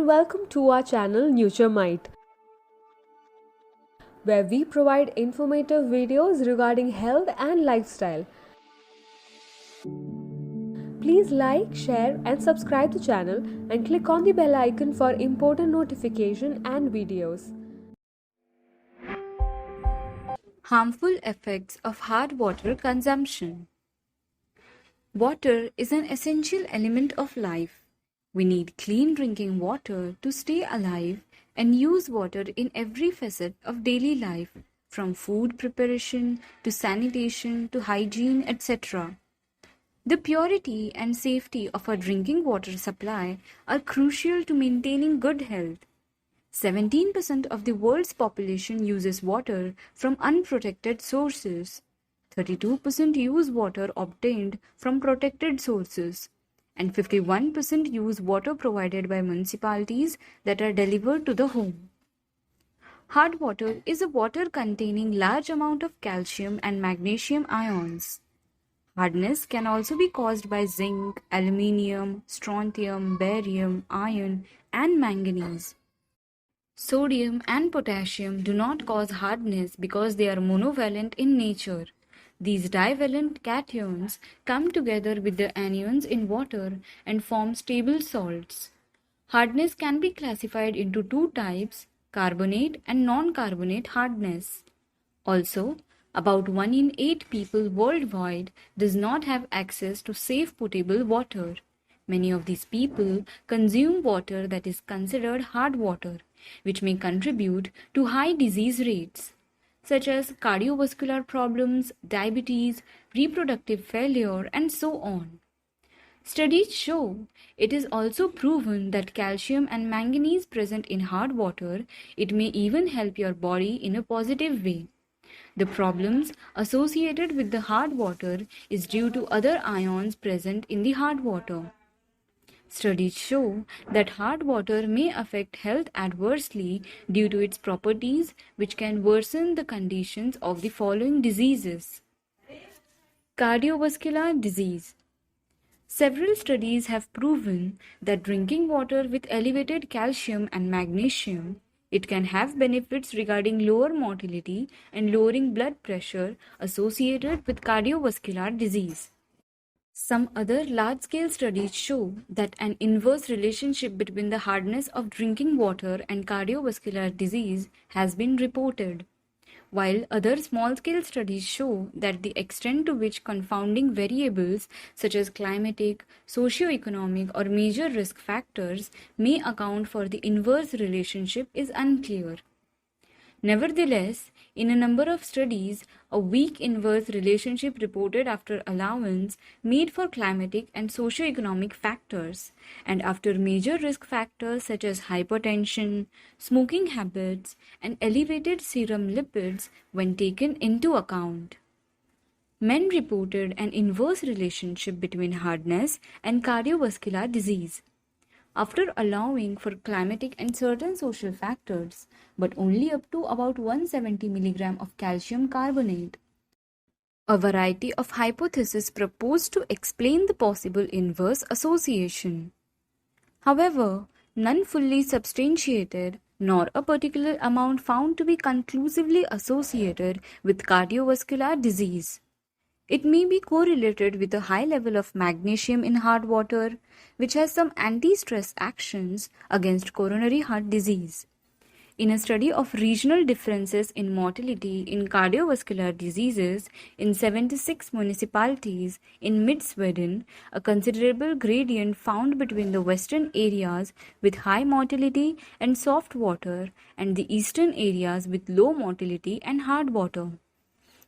and welcome to our channel Nuturemite, where we provide informative videos regarding health and lifestyle. Please like, share and subscribe the channel and click on the bell icon for important notification and videos. Harmful effects of hard water consumption. Water is an essential element of life. We need clean drinking water to stay alive and use water in every facet of daily life, from food preparation to sanitation to hygiene, etc. The purity and safety of our drinking water supply are crucial to maintaining good health. 17% of the world's population uses water from unprotected sources. 32% use water obtained from protected sources. And 51% use water provided by municipalities that are delivered to the home. Hard water is a water containing large amount of calcium and magnesium ions. Hardness can also be caused by zinc, aluminium, strontium, barium, iron, and manganese. Sodium and potassium do not cause hardness because they are monovalent in nature. These divalent cations come together with the anions in water and form stable salts. Hardness can be classified into two types, carbonate and non-carbonate hardness. Also, about 1 in 8 people worldwide does not have access to safe potable water. Many of these people consume water that is considered hard water, which may contribute to high disease rates, such as cardiovascular problems, diabetes, reproductive failure, and so on. Studies show it is also proven that calcium and manganese present in hard water, it may even help your body in a positive way. The problems associated with the hard water is due to other ions present in the hard water. Studies show that hard water may affect health adversely due to its properties, which can worsen the conditions of the following diseases. Cardiovascular disease. Several studies have proven that drinking water with elevated calcium and magnesium, it can have benefits regarding lower mortality and lowering blood pressure associated with cardiovascular disease. Some other large-scale studies show that an inverse relationship between the hardness of drinking water and cardiovascular disease has been reported, while other small-scale studies show that the extent to which confounding variables such as climatic, socio-economic, or major risk factors may account for the inverse relationship is unclear. Nevertheless, in a number of studies, a weak inverse relationship reported after allowance made for climatic and socio-economic factors and after major risk factors such as hypertension, smoking habits, and elevated serum lipids when taken into account. Men reported an inverse relationship between hardness and cardiovascular disease, after allowing for climatic and certain social factors, but only up to about 170 mg of calcium carbonate. A variety of hypotheses proposed to explain the possible inverse association. However, none fully substantiated, nor a particular amount found to be conclusively associated with cardiovascular disease. It may be correlated with a high level of magnesium in hard water, which has some anti-stress actions against coronary heart disease. In a study of regional differences in mortality in cardiovascular diseases in 76 municipalities in mid-Sweden, a considerable gradient found between the western areas with high mortality and soft water and the eastern areas with low mortality and hard water.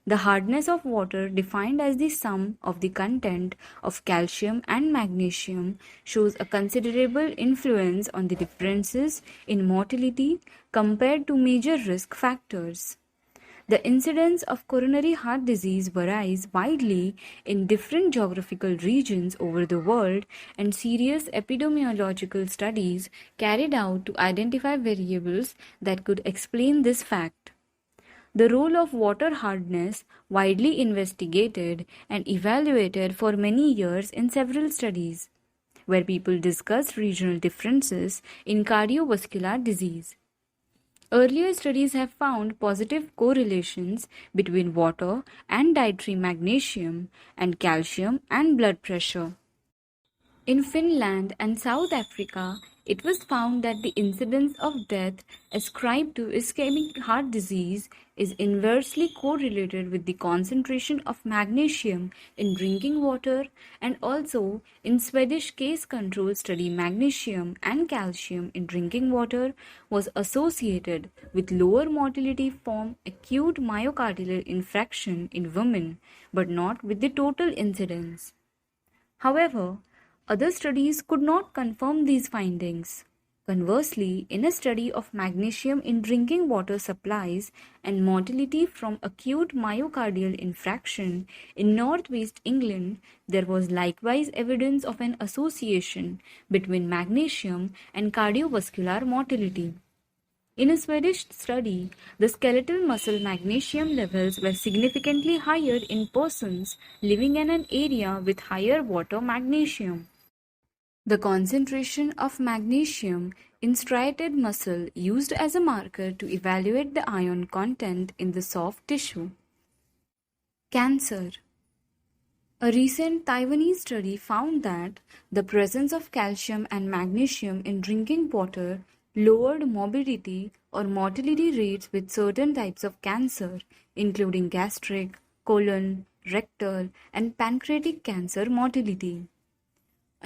The hardness of water, defined as the sum of the content of calcium and magnesium, shows a considerable influence on the differences in mortality compared to major risk factors. The incidence of coronary heart disease varies widely in different geographical regions over the world, and serious epidemiological studies carried out to identify variables that could explain this fact. The role of water hardness widely investigated and evaluated for many years in several studies. where people discussed regional differences in cardiovascular disease. Earlier studies have found positive correlations between water and dietary magnesium and calcium and blood pressure. In Finland and South Africa, it was found that the incidence of death ascribed to ischemic heart disease is inversely correlated with the concentration of magnesium in drinking water, and also in Swedish case control study magnesium and calcium in drinking water was associated with lower mortality from acute myocardial infarction in women, but not with the total incidence. However, other studies could not confirm these findings. Conversely, in a study of magnesium in drinking water supplies and mortality from acute myocardial infarction in northwest England, there was likewise evidence of an association between magnesium and cardiovascular mortality. In a Swedish study, the skeletal muscle magnesium levels were significantly higher in persons living in an area with higher water magnesium. The concentration of magnesium in striated muscle used as a marker to evaluate the iron content in the soft tissue. Cancer. A recent Taiwanese study found that the presence of calcium and magnesium in drinking water lowered morbidity or mortality rates with certain types of cancer, including gastric, colon, rectal, and pancreatic cancer mortality.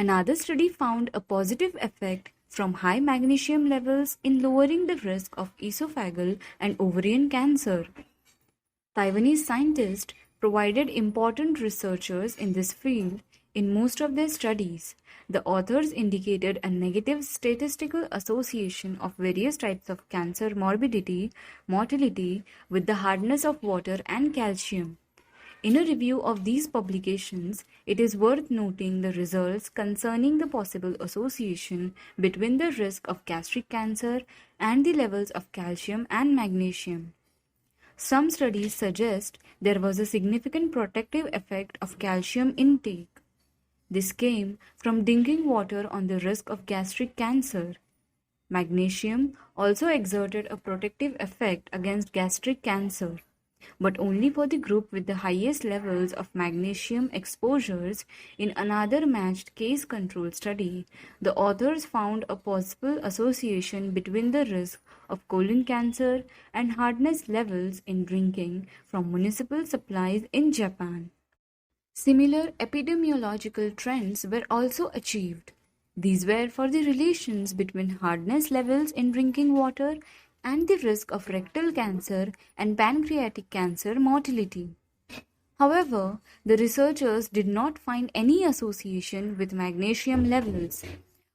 Another study found a positive effect from high magnesium levels in lowering the risk of esophageal and ovarian cancer. Taiwanese scientists provided important researchers in this field in most of their studies. The authors indicated a negative statistical association of various types of cancer morbidity, mortality with the hardness of water and calcium. In a review of these publications, it is worth noting the results concerning the possible association between the risk of gastric cancer and the levels of calcium and magnesium. Some studies suggest there was a significant protective effect of calcium intake. This came from drinking water on the risk of gastric cancer. Magnesium also exerted a protective effect against gastric cancer, but only for the group with the highest levels of magnesium exposures. In another matched case control study, the authors found a possible association between the risk of colon cancer and hardness levels in drinking from municipal supplies in Japan. Similar epidemiological trends were also achieved. These were for the relations between hardness levels in drinking water and the risk of rectal cancer and pancreatic cancer mortality. However, the researchers did not find any association with magnesium levels,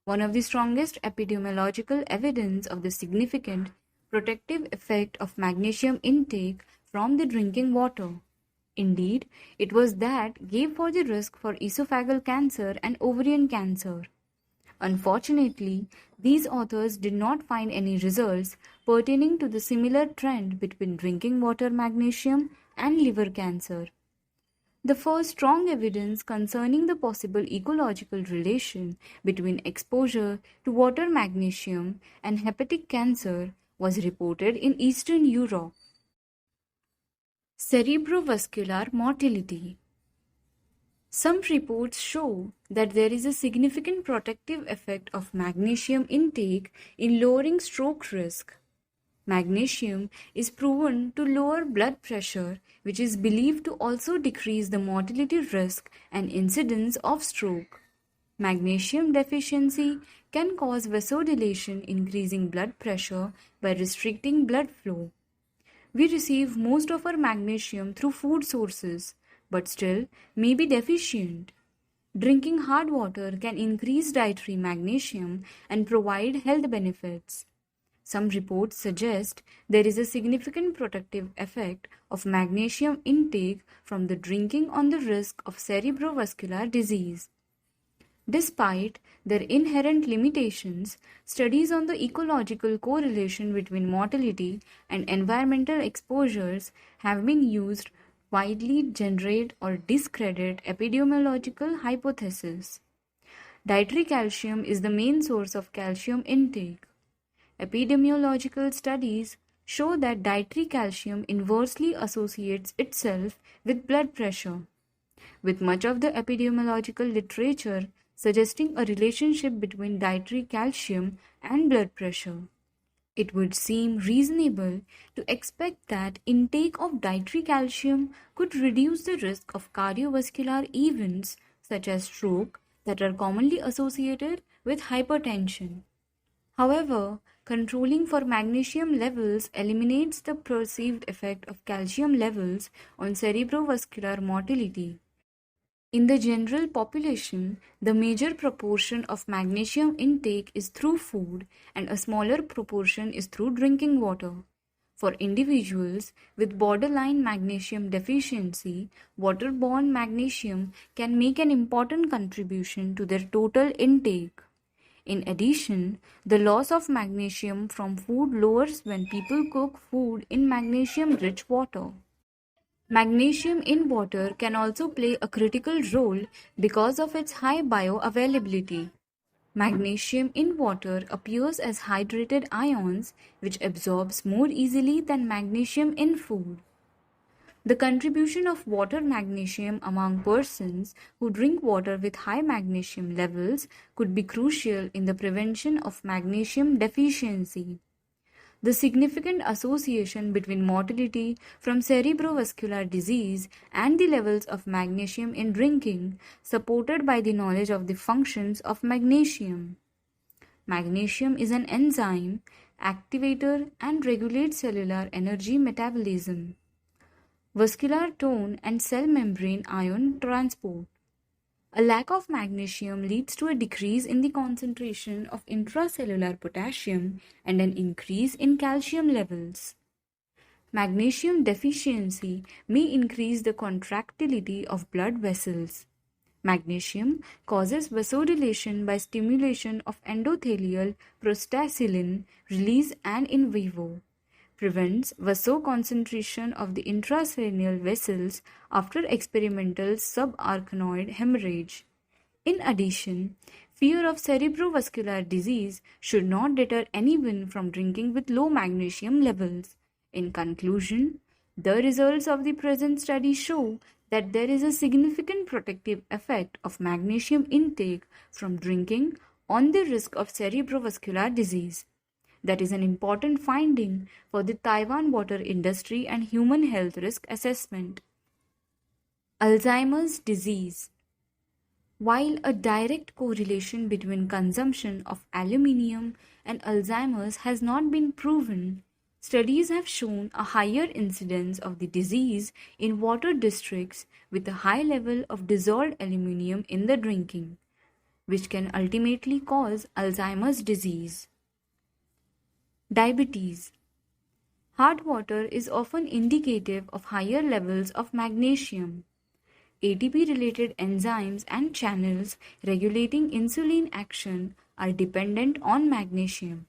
one of the strongest epidemiological evidence of the significant protective effect of magnesium intake from the drinking water. Indeed, it was that gave for the risk for esophageal cancer and ovarian cancer. Unfortunately, these authors did not find any results pertaining to the similar trend between drinking water magnesium and liver cancer. The first strong evidence concerning the possible ecological relation between exposure to water magnesium and hepatic cancer was reported in Eastern Europe. Cerebrovascular mortality. Some reports show that there is a significant protective effect of magnesium intake in lowering stroke risk. Magnesium is proven to lower blood pressure, which is believed to also decrease the mortality risk and incidence of stroke. Magnesium deficiency can cause vasodilation, increasing blood pressure by restricting blood flow. We receive most of our magnesium through food sources, but still may be deficient. Drinking hard water can increase dietary magnesium and provide health benefits. Some reports suggest there is a significant protective effect of magnesium intake from the drinking on the risk of cerebrovascular disease. Despite their inherent limitations, studies on the ecological correlation between mortality and environmental exposures have been used widely generate or discredit epidemiological hypotheses. Dietary calcium is the main source of calcium intake. Epidemiological studies show that dietary calcium inversely associates itself with blood pressure, with much of the epidemiological literature suggesting a relationship between dietary calcium and blood pressure. It would seem reasonable to expect that intake of dietary calcium could reduce the risk of cardiovascular events such as stroke that are commonly associated with hypertension. However, controlling for magnesium levels eliminates the perceived effect of calcium levels on cerebrovascular mortality. In the general population, the major proportion of magnesium intake is through food and a smaller proportion is through drinking water. For individuals with borderline magnesium deficiency, waterborne magnesium can make an important contribution to their total intake. In addition, the loss of magnesium from food lowers when people cook food in magnesium-rich water. Magnesium in water can also play a critical role because of its high bioavailability. Magnesium in water appears as hydrated ions, which absorbs more easily than magnesium in food. The contribution of water magnesium among persons who drink water with high magnesium levels could be crucial in the prevention of magnesium deficiency. The significant association between mortality from cerebrovascular disease and the levels of magnesium in drinking, supported by the knowledge of the functions of magnesium. Magnesium is an enzyme, activator, and regulates cellular energy metabolism, vascular tone, and cell membrane ion transport. A lack of magnesium leads to a decrease in the concentration of intracellular potassium and an increase in calcium levels. Magnesium deficiency may increase the contractility of blood vessels. Magnesium causes vasodilation by stimulation of endothelial prostaglandin release and in vivo. Prevents vasoconstriction of the intracranial vessels after experimental subarachnoid hemorrhage. In addition, fear of cerebrovascular disease should not deter anyone from drinking with low magnesium levels. In conclusion, the results of the present study show that there is a significant protective effect of magnesium intake from drinking on the risk of cerebrovascular disease. That is an important finding for the Taiwan water industry and human health risk assessment. Alzheimer's disease. While a direct correlation between consumption of aluminium and Alzheimer's has not been proven, studies have shown a higher incidence of the disease in water districts with a high level of dissolved aluminium in the drinking, which can ultimately cause Alzheimer's disease. Diabetes. Hard water is often indicative of higher levels of magnesium. ATP-related enzymes and channels regulating insulin action are dependent on magnesium.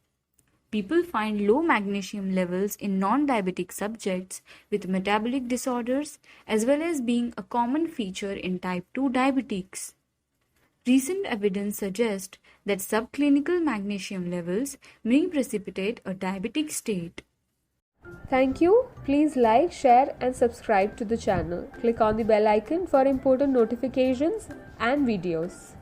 People find low magnesium levels in non-diabetic subjects with metabolic disorders as well as being a common feature in type 2 diabetics. Recent evidence suggests that subclinical magnesium levels may precipitate a diabetic state. Thank you. Please like, share and subscribe to the channel. Click on the bell icon for important notifications and videos.